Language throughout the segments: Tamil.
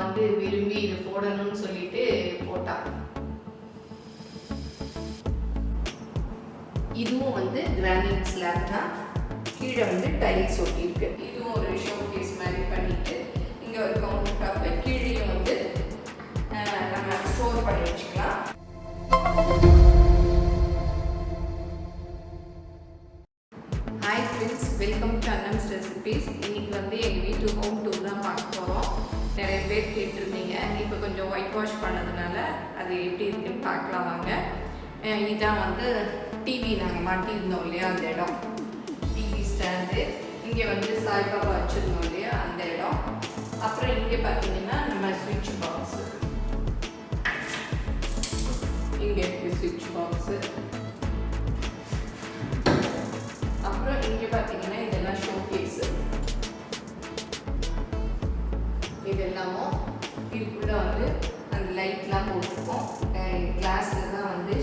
வந்து விரும்பி இது போடணும்னு சொல்லிட்டு போட்டா. இதுவும் வந்து கிரானைட் ஸ்லாப் தான். கீழே வந்து டைல்ஸ் ஒட்டியிருக்கு. இதுவும் ஒரு ஷோ கேஸ் மாதிரி பண்ணிட்டு இங்கே ஒரு கவுண்டர் டாப்பு, கீழேயும் வந்து நம்ம ஸ்டோர் பண்ணி வச்சுக்கலாம். Hi friends, welcome to Annam's recipes. இன்னைக்கு வந்து எங்கள் வீட்டு ஹோம் டூர் தான் பார்க்க போகிறோம். நிறைய பேர் கேட்டிருந்தீங்க. இப்போ கொஞ்சம் ஒயிட் வாஷ் பண்ணதுனால அது எப்படி இருக்குன்னு பார்க்கலாம் வாங்க. இதுதான் வந்து டிவி நாங்கள் மாட்டியிருந்தோம் இல்லையா, அந்த இடம். டிவி ஸ்டாண்டு, இங்கே வந்து சாய்பாபா வச்சுருந்தோம் இல்லையா, அந்த இடம். அப்புறம் இங்கே பார்த்தீங்கன்னா நம்ம ஸ்விட்ச் பாக்ஸு, இங்கே இருக்குது ஸ்விட்ச் பாக்ஸு. அப்புறம் இங்கே பார்த்தீங்கன்னா இதெல்லாம் ஷோ கேஸு. இதெல்லாமும் இதுக்குள்ளே வந்து அந்த லைட்லாம் போட்டிருக்கோம். கிளாஸில் தான் வந்து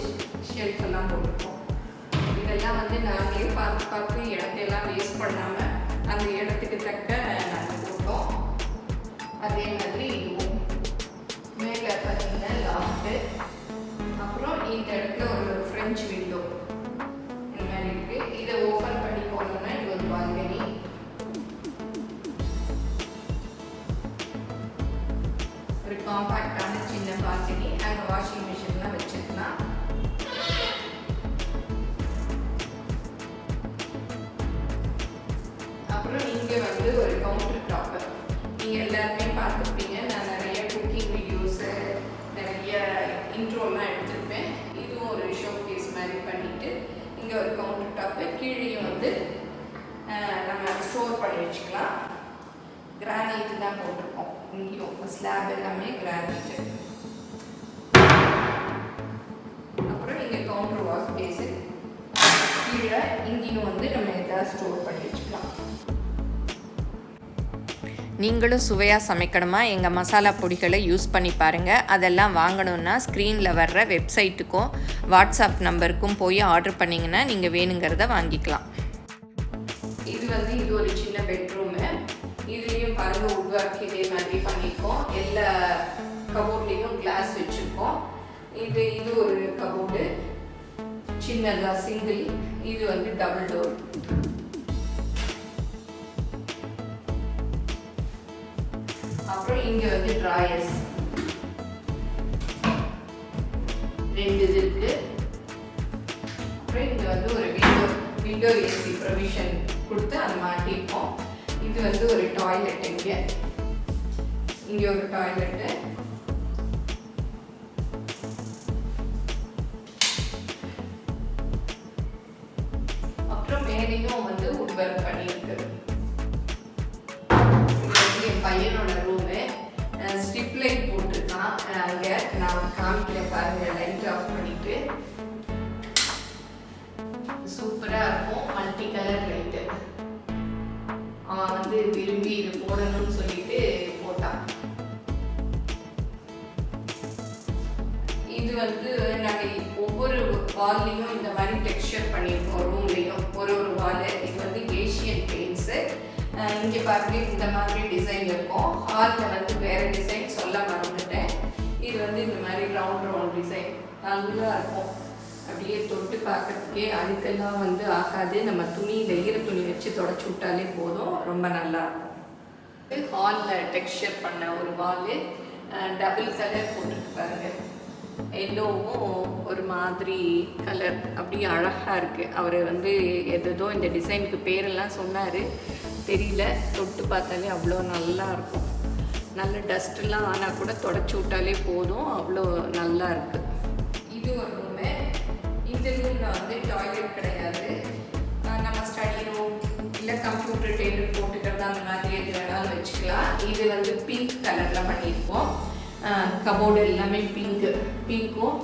ஷெல்ஃப் எல்லாம் போட்டிருக்கோம். இதெல்லாம் வந்து நாங்களே பார்த்து பார்த்து இடத்தையெல்லாம் வேஸ்ட் பண்ணாமல் அந்த இடத்துக்கு தக்க நாங்கள் போட்டோம். அதே மாதிரி இதுவும் மேலே பார்த்தீங்கன்னா லாஃப்ட்டு. அப்புறம் இந்த இடத்துல ஒரு ஃப்ரெஞ்ச் விண்டோ இந்த மாதிரி இருக்குது. இதை ஓப்பன் பண்ணி போனோம்னா இது ஒரு பால்கனி. ஒரு காம்பேக்டான சின்ன பால்கனி. அங்கே வாஷிங் மிஷின்லாம் வச்சுக்கலாம். அப்புறம் இங்கே வந்து ஒரு கவுண்டர் டாப்பு. நீங்கள் எல்லாருமே பார்த்துருப்பீங்க. நான் நிறைய குக்கிங் வீடியோஸு, நிறைய இன்ட்ரோலாம் எடுத்திருப்பேன். இதுவும் ஒரு ஷோ கேஸ் மாதிரி பண்ணிவிட்டு இங்கே ஒரு கவுண்டர் டாப்பு, கீழேயும் வந்து நம்ம ஸ்டோர் பண்ணி வச்சுக்கலாம். கிரானைட்டு தான் போட்டிருக்கோம். இங்கேயும் ஸ்லாப் எல்லாமே கிரானைட்டு. அப்புறம் இங்கே கவுண்டர் வாஷ் பேஸு. கீழே இங்கேயும் வந்து நம்ம எதாவது ஸ்டோர் பண்ணி வச்சுக்கலாம். நீங்களும் சுவையாக சமைக்கணுமா? எங்கள் மசாலா பொடிகளை யூஸ் பண்ணி பாருங்கள். அதெல்லாம் வாங்கணுன்னா ஸ்க்ரீனில் வர்ற வெப்சைட்டுக்கும் வாட்ஸ்அப் நம்பருக்கும் போய் ஆர்டர் பண்ணிங்கன்னா நீங்கள் வேணுங்கிறத வாங்கிக்கலாம். இது ஒரு சின்ன பெட்ரூமு. இதுலேயும் பாருங்கள் உட்வார்க் இதே மாதிரி பண்ணியிருக்கோம். எல்லா கபோர்ட்லேயும் கிளாஸ் வச்சுருக்கோம். இது ஒரு கபோர்டு, சின்னதாக சிங்கிள். இது வந்து டபுள் டோர். அப்புறம் இங்கே வந்து ட்ராயர்ஸ் 2 இது இருக்கு. அப்புறம் இங்கே வந்து ஒரு விண்டோ ஏசி ப்ரொவிஷன் கொடுத்து அதை மாட்டியிருக்கோம். இது வந்து ஒரு டாய்லெட். இங்கே ஒரு டாய்லெட்டு. அப்புறம் மேலேயும் வந்து உட்வொர்க் பண்ணியிருக்கு. என் பையனோட ரூமு. Strip light போட்டுருக்கான். அங்கே நான் காமிக்கிறேன் பாருங்க. லைட் ஆஃப் பண்ணிட்டு சூப்பராக இருக்கும். Multi colour light. அவன் வந்து விரும்பி இது போடணும்னு சொல்லிட்டு போட்டான். இது வந்து நாங்கள் ஒவ்வொரு வால்லையும் இந்த மாதிரி டெக்ஸ்சர் பண்ணியிருக்கோம். ரூம்லேயும் ஒரு வால். இது வந்து ஏஷியன் பெயிண்ட்ஸு. இங்கே பாருங்க இந்த மாதிரி டிசைன் இருக்கும். ஹாலில் வந்து வேறு டிசைன் சொல்ல மறந்துட்டேன். இது வந்து இந்த மாதிரி ரவுண்ட் டிசைன் நல்லா இருக்கும். அப்படியே தொட்டு பார்க்கறதுக்கே அழுக்கெல்லாம் வந்து ஆகாது. நம்ம துணியில் ஈர துணி வச்சு தொடச்சி விட்டாலே போதும். ரொம்ப நல்லா இருக்கும். ஹாலில் டெக்ஸ்சர் பண்ண ஒரு வால். டபுள் கலர் போட்டுட்டு பாருங்க. எல்லோவும் ஒரு மாதிரி கலர். அப்படியே அழகாக இருக்குது. அவர் வந்து எதோ இந்த டிசைனுக்கு பேரெல்லாம் சொன்னார், தெரியல. தொட்டு பார்த்தாலே அவ்வளோ நல்லா இருக்கும். நல்ல டஸ்ட்லாம் ஆனால் கூட தொடச்சி விட்டாலே போதும். அவ்வளோ நல்லா இருக்குது. இது ஒரு ரூமு. இந்த ரூமில் வந்து டாய்லெட் கிடையாது. நம்ம ஸ்டடி ரூம் இல்லை கம்ப்யூட்டர் டேபிள் போட்டுக்கிறது அந்த மாதிரி எது வேணாலும் வச்சுக்கலாம். இது வந்து பிங்க் கலரில் பண்ணியிருக்கோம். கபோர்டு எல்லாமே பிங்க்கும்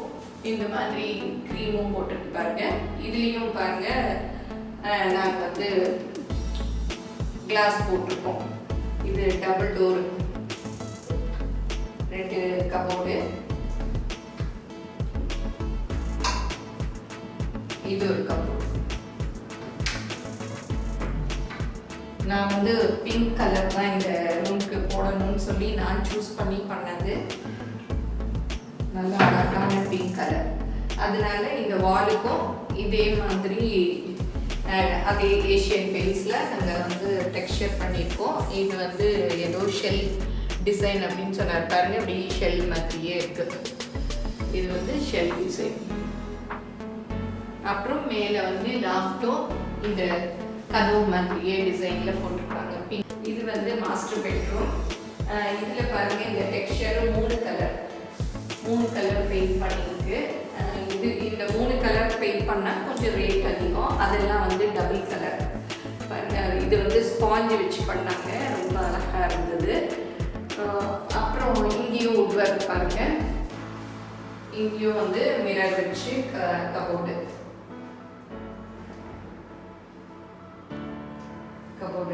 இந்த மாதிரி க்ரீமும் போட்டுருக்கு பாருங்க. இதுலேயும் பாருங்க நாங்கள் வந்து கிளாஸ் போட்டிருக்கோம். இது டபுள் டோர் 2 கபோர்டு. இது ஒரு கபோர்டு. நான் வந்து பிங்க் கலர் தான் இந்த ரூமுக்கு போடணும்னு சொல்லி நான் சூஸ் பண்ணி பண்ணது. நல்ல அழகான பிங்க் கலர். அதனால இந்த வாலுக்கும் இதே மாதிரி அதே ஏஷியன் பெயிண்ட்ஸில் நாங்கள் வந்து டெக்ஸ்சர் பண்ணியிருக்கோம். இது வந்து ஏதோ ஷெல் டிசைன் அப்படின்னு சொன்னார் பாருங்க, அப்படி ஷெல் மாதிரியே இருக்குது. இது வந்து ஷெல் டிசைன். அப்புறம் மேலே வந்து லாஃப்டும் இந்த கதவு மாதிரியே டிசைனில் போட்டிருக்காங்க. இது வந்து மாஸ்டர் பெட்ரூம். இதில் பாருங்கள் இந்த டெக்ஸ்சரும் 3 கலர் பெயிண்ட் பண்ணியிருக்கு. இந்த 3 கலர் பெயிண்ட் பண்ணால் கொஞ்சம் ரேட் அதிகம். அதெல்லாம் வந்து டபுள் கலர். இது வந்து ஸ்பாஞ்சு வச்சு பண்ணாங்க, ரொம்ப அழகாக இருந்தது. அப்புறம் இங்கேயும் உட் ஒர்க் பாருங்கள், இங்கேயும் வந்து மிரர் வச்சு கபோர்டு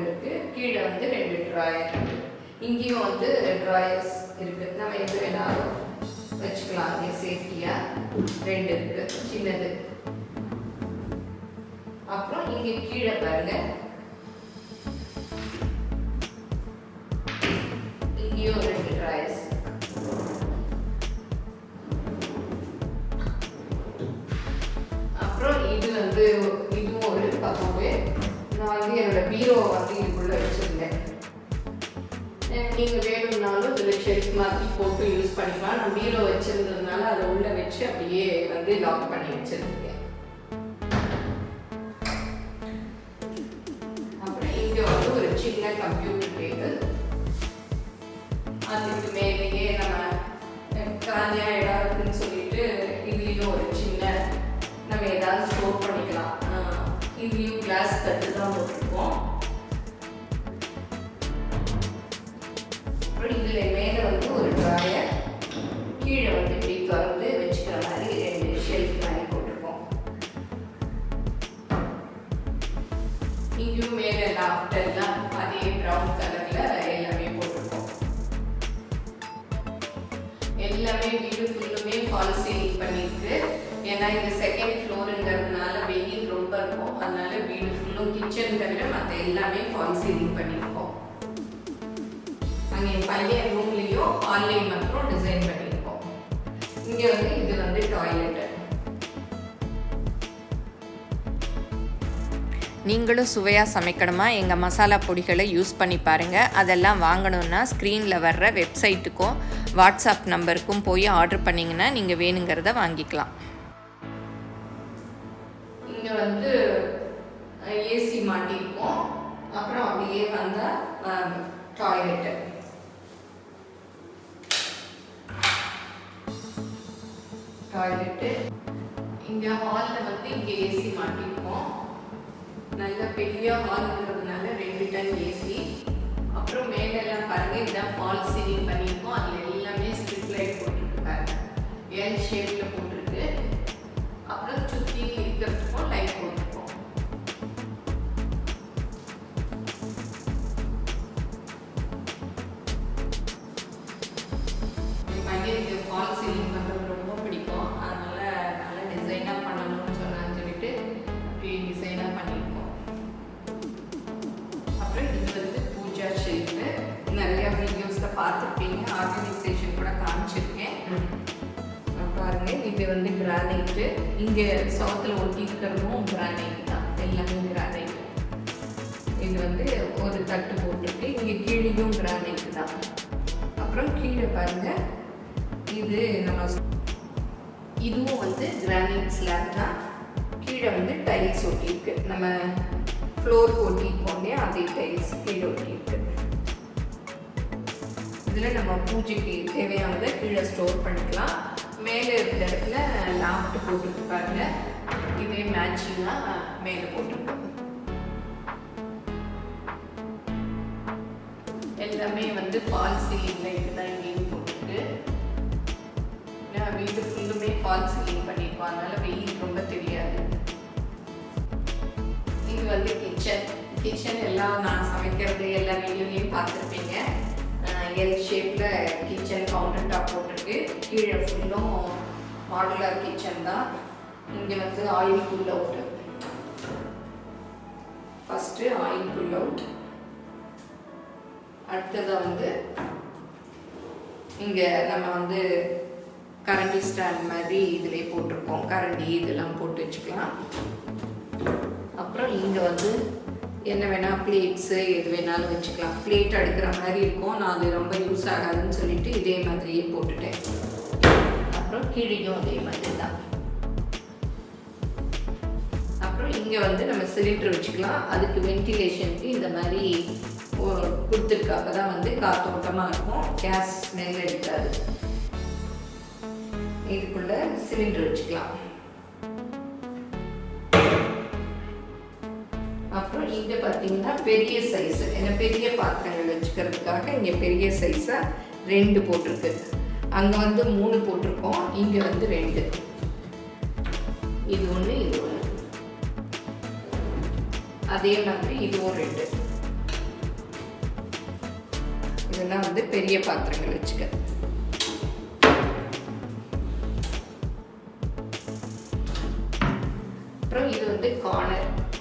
இருக்கு. கீழே வந்து 2 ட்ராயர். இங்கேயும் வந்து ட்ராயர்ஸ் இருக்கு, நம்ம எது வேணாலும் வச்சுக்கலாம். அங்கே சேஃப்டியா 2 இருக்கு, சின்னது. அப்புறம் இங்கே கீழே பாருங்க, இங்கேயும் 2 ட்ராயர்ஸ். அப்புறம் இது வந்து இதுவும் ஒரு கபோர்டு. நான் வந்து என்னோட பீரோவை வந்து இதுக்குள்ள வச்சிருந்தேன். நீங்கள் வேணும்னாலும் இதில் ஷெல்ஃப் மாதிரி போட்டு யூஸ் பண்ணிக்கலாம். நான் பீரோ வச்சிருந்ததுனால அதை உள்ள வச்சு அப்படியே வந்து லாக் பண்ணி வச்சிருக்கேன். அப்புறம் இங்கே வந்து ஒரு சின்ன கம்ப்யூட்டர் டேபிள். அதுக்கு மேலேயே நம்ம காலியாக இடம் இருக்குன்னு சொல்லிட்டு இதுலேயும் ஒரு சின்ன நம்ம ஏதாவது ஸ்டோர் பண்ணிக்கலாம். இதுலேயும் கிளாஸ் தட்டு தான் போட்டிருக்கோம். அப்புறம் இதில் மேலே வந்து ஒரு ட்ராயர், கீழே வந்து இப்படி திறந்து வச்சுக்கிற மாதிரி 2 ஷெல்ஃப் மாதிரி போட்டிருக்கோம். இங்கேயும் மேலே லாஃப்டெல்லாம் அதே ப்ரௌன் கலரில் எல்லாமே போட்டிருக்கோம். எல்லாமே வீடு ஃபுல்லுமே ஃபால் சீலிங் பண்ணியிருக்கு. ஏன்னா இது 2nd ஃப்ளோருங்கிறதுனால வெயில் ரொம்ப இருக்கும். அதனால வீடு ஃபுல்லும் கிச்சன் தவிர மற்ற எல்லாமே ஃபால் சீலிங் பண்ணியிருக்கோம். அங்கே என் பையன் ரூம்லேயும் ஆன்லைன் மற்றும் டிசைன் பண்ணியிருக்கோம். இங்கே வந்து இது வந்து டாய்லெட்டு. நீங்களும் சுவையாக சமைக்கணுமா? எங்கள் மசாலா பொடிகளை யூஸ் பண்ணி பாருங்கள். அதெல்லாம் வாங்கணுன்னா ஸ்க்ரீனில் வர்ற வெப்சைட்டுக்கும் வாட்ஸ்அப் நம்பருக்கும் போய் ஆர்டர் பண்ணிங்கன்னா நீங்கள் வேணுங்கிறத வாங்கிக்கலாம். இங்கே வந்து ஏசி மாட்டியிருக்கோம். அப்புறம் அப்படியே வந்தால் டாய்லெட்டு. இங்கே ஹாலில் வந்து இங்கே ஏசி மாட்டியிருக்கோம். நல்ல பெரிய ஹாலுங்கிறதுனால 2 டன் ஏசி. அப்புறம் மேலெல்லாம் பாருங்கள், இதுதான் ஃபால் சீலிங் பண்ணியிருக்கோம். அதில் எல்லாமே ஸ்ட்ரிப் லைட் போட்டுருக்கு பாருங்க, எல் ஷேப்பில் போட்டிருக்கு. அப்புறம் சுற்றி இருக்கிறதுக்கும் லைட் போட்டிருக்கோம். பையனுக்கு ஃபால் சீலிங் பண்ணுறது ரொம்ப பிடிக்கும். அதனால நல்ல டிசைனாக பண்ணணும்னு சொன்னான்னு சொல்லிட்டு அப்படி டிசைனாக பண்ணியிருக்கோம். அப்புறம் இது வந்து பூஜா ஷெல்ஃபு. நிறையா வீடியோஸில் பார்த்துருப்பீங்க, ஆர்கனைசேஷன் கூட காமிச்சிருக்கேன். பாருங்க, இது வந்து கிரானைட்டு. இங்கே சவுத்தில் ஒட்டி இருக்கிறதும் கிரானைட் தான், எல்லாமே கிரானைட். இது வந்து ஒரு தட்டு போட்டுருக்கு. இங்கே கீழேயும் கிரானைட் தான். அப்புறம் கீழே பாருங்க, இது நம்ம இதுவும் வந்து கிரானைட் ஸ்லாப் தான். கீழே வந்து டைல்ஸ் ஒட்டியிருக்கு. நம்ம ஃப்ளோர் ஒட்டியிருக்கோம் இல்லையா, அதே டைல்ஸ் கீழே ஒட்டியிருக்கு. இதில் நம்ம பூஜைக்கு தேவையானதை கீழே ஸ்டோர் பண்ணிக்கலாம். மேலே இருக்கிற இடத்துல லாஃப்ட் போட்டுருக்கு பாருங்க, இதே மேட்சிங்காக மேலே போட்டுருக்கோம். எல்லாமே வந்து ஃபால் சீலிங் லைட் தான் இங்கேயும் போட்டுருக்கு. வீடு ஃபுல்லுமே ஃபால் சீலிங் பண்ணியிருக்கோம், அதனால வெயில் ரொம்ப தெரியாது. இது வந்து கிச்சன் எல்லாம் நான் சமைக்கிறது எல்லா வீடியோலையும் பார்த்துருப்பீங்க. எல் ஷேப்பில் கிச்சன் கவுண்டர் டாப் போட்டிருக்கு. கீழே ஃபுல்லும் மாடுலர் கிச்சன் தான். இங்கே வந்து oil pull out. First oil pull out, அடுத்ததாக வந்து இங்கே நம்ம வந்து கரண்டி ஸ்டாண்ட் மாதிரி இதிலே போட்டிருக்கோம். கரண்டி இதெல்லாம் போட்டு வச்சுக்கலாம். அப்புறம் இங்கே வந்து என்ன வேணால் பிளேட்ஸு எது வேணாலும் வச்சுக்கலாம். பிளேட் அடுக்கிற மாதிரி இருக்கும். நான் அது ரொம்ப யூஸ் ஆகாதுன்னு சொல்லிட்டு இதே மாதிரியே போட்டுட்டேன். அப்புறம் கீழேயும் அதே மாதிரி தான். அப்புறம் இங்கே வந்து நம்ம சிலிண்டர் வச்சுக்கலாம். அதுக்கு வென்டிலேஷனுக்கு இந்த மாதிரி கொடுத்துருக்கு. அப்போ தான் வந்து காற்றோட்டமாக இருக்கும், கேஸ் ஸ்மெல் எடுக்காது. இதுக்குள்ள சிலிண்டர் வச்சுக்கலாம். அப்புறம் இங்கே பார்த்தீங்கன்னா பெரிய சைஸு, ஏன்னா பெரிய பாத்திரங்கள் வச்சுக்கிறதுக்காக இங்கே பெரிய சைஸாக 2 போட்டிருக்கு. அங்கே வந்து 3 போட்டிருக்கோம், இங்கே வந்து 2. இது ஒன்று, இது ஒன்று. அதே மாதிரி இதுவும் 2. இதெல்லாம் வந்து பெரிய பாத்திரங்கள் வச்சுக்க. அப்புறம் இது வந்து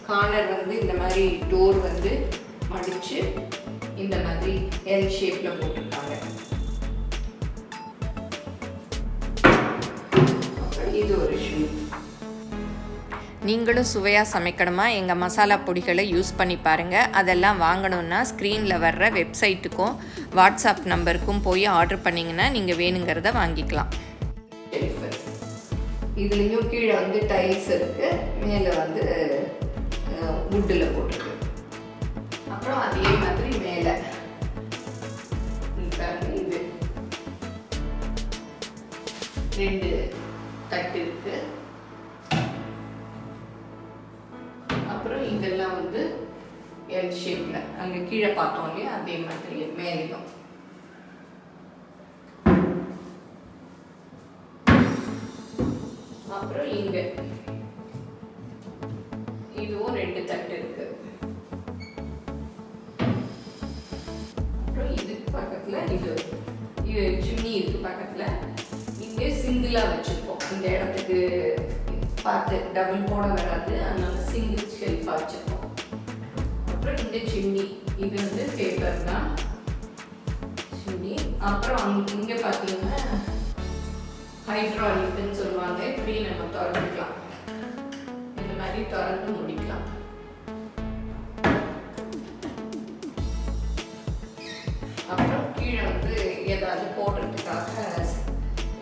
கார்னர் வந்து இந்த மாதிரி டோர் வந்து மடிச்சு இந்த மாதிரி எல் ஷேப்ல போட்டிருக்காங்க. அப்புறம் இது ஒரு ஷூ. நீங்களும் சுவையாக சமைக்கணுமா? எங்கள் மசாலா பொடிகளை யூஸ் பண்ணி பாருங்கள். அதெல்லாம் வாங்கணுன்னா ஸ்க்ரீனில் வர்ற வெப்சைட்டுக்கும் வாட்ஸ்அப் நம்பருக்கும் போய் ஆர்டர் பண்ணிங்கன்னா நீங்கள் வேணுங்கிறத வாங்கிக்கலாம். இதுலேயும் கீழே வந்து டைல்ஸ் இருக்குது, மேலே வந்து வுட்டில் போட்டிருக்கு. அப்புறம் அதே மாதிரி மேலே இது 2 தட்டு இருக்கு. அப்புறம் இதெல்லாம் வந்து எல் ஷேப்ல அங்கே கீழே பார்த்தோம் இல்லையா, அதே மாதிரி மேலேயும். அப்புறம் இங்க இதுவும் 2 தட்டு இருக்கு. அப்புறம் இதுக்கு பக்கத்துல இது சிம்னி இருக்கு பக்கத்துல. இங்க சிங்கிளா வச்சிருக்கோம். இந்த இடத்துக்கு பார்த்து டபுள் போட வராது, அதனால சிங்கிள் ஷெல்ஃபா வச்சிருக்கோம். அப்புறம் இந்த சிம்னி இது வந்து பேப்பர் தான் சிம்னி. அப்புறம் இங்க பாத்தீங்கன்னா ஹைட்ராலிக்னு சொல்லுவாங்க. இப்படி நம்ம திறந்துக்கலாம், இந்த மாதிரி திறந்து முடிக்கலாம். அப்புறம் கீழே வந்து ஏதாவது போடுறதுக்காக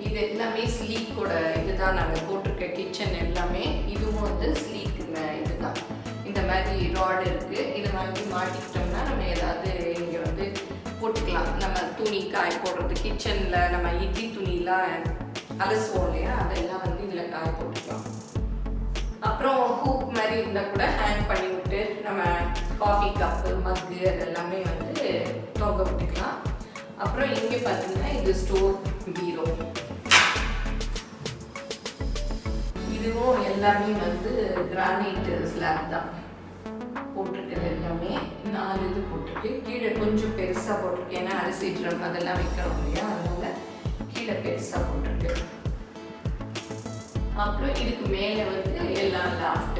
இது எல்லாமே ஸ்லீக்கோட இதுதான் நாங்கள் போட்டிருக்க கிச்சன் எல்லாமே. இதுவும் வந்து ஸ்லீக் இதுதான். இந்த மாதிரி ராடு இருக்குது. இதை வாங்கி மாட்டிக்கிட்டோம்னா நம்ம ஏதாவது இங்கே வந்து போட்டுக்கலாம். நம்ம துணி காய போடுறது, கிச்சனில் நம்ம இட்லி துணியெலாம் அலசுவோம் இல்லையா, அதெல்லாம் வந்து இதில் காய போட்டுக்கலாம். அப்புறம் ஹூக் மாதிரி இருந்தால் கூட ஹேங் பண்ணி விட்டு நம்ம காஃபி கப்பு மக்கு அதெல்லாமே வந்து தொங்க விட்டுக்கலாம். அப்புறம் இங்கே பார்த்தீங்கன்னா இது ஸ்டோர் பீரோ. இதுவும் எல்லாமே வந்து கிரானைட் ஸ்லாப் தான் போட்டிருக்கிறது. எல்லாமே 4 இது போட்டிருக்கு. கீழே கொஞ்சம் பெருசாக போட்டிருக்கு, ஏன்னா அரிசி ட்ரம் அதெல்லாம் வைக்கிறோம் இல்லையா, அதனால கீழே பெருசாக போட்டிருக்கு. அப்புறம் இதுக்கு மேலே வந்து எல்லாம் லாஃப்ட்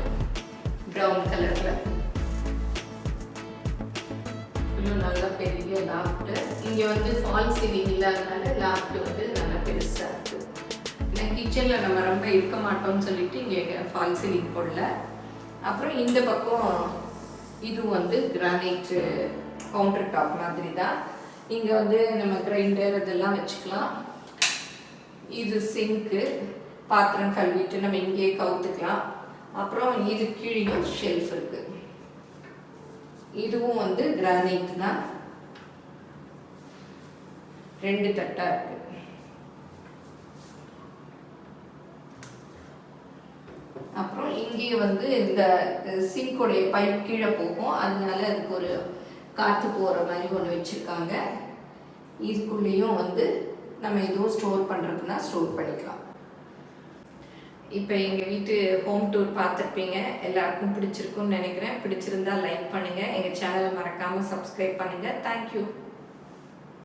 ப்ரௌன் கலரில், இன்னும் நல்லா பெரிய லாஃப்ட். இங்கே வந்து ஃபால் சீலிங் இல்லாதனால லாஃப்ட் வந்து நல்லா பெருசாக இருக்குது. ஏன்னா கிச்சனில் நம்ம ரொம்ப இருக்க மாட்டோம்னு சொல்லிட்டு இங்கே ஃபால் சீலிங் போடல. அப்புறம் இந்த பக்கம் இது வந்து கிரானைட் கவுண்டர் டாப் மாதிரி தான். இங்கே வந்து நம்ம கிரைண்டர் இதெல்லாம் வச்சுக்கலாம். இது சிங்க்கு, பாத்திரம் கழுவிட்டு நம்ம இங்கேயே கவுத்துக்கலாம். அப்புறம் இது கீழேயும் ஷெல்ஃப் இருக்கு. இதுவும் வந்து கிரானைட் தான், 2 தட்டா இருக்கு. அப்புறம் இங்கே வந்து இந்த சிங்கோடைய பைப் கீழே போகும், அதனால அதுக்கு ஒரு காற்று போகிற மாதிரி ஒன்று வச்சுருக்காங்க. இதுக்குள்ளேயும் வந்து நம்ம எதுவும் ஸ்டோர் பண்ணுறதுனா ஸ்டோர் பண்ணிக்கலாம். இப்போ எங்கள் வீட்டு ஹோம் டூர் பார்த்துருப்பீங்க. எல்லாருக்கும் பிடிச்சிருக்குன்னு நினைக்கிறேன். பிடிச்சிருந்தா லைக் பண்ணுங்கள், எங்கள் சேனலை மறக்காமல் சப்ஸ்கிரைப் பண்ணுங்கள். தேங்க்யூ.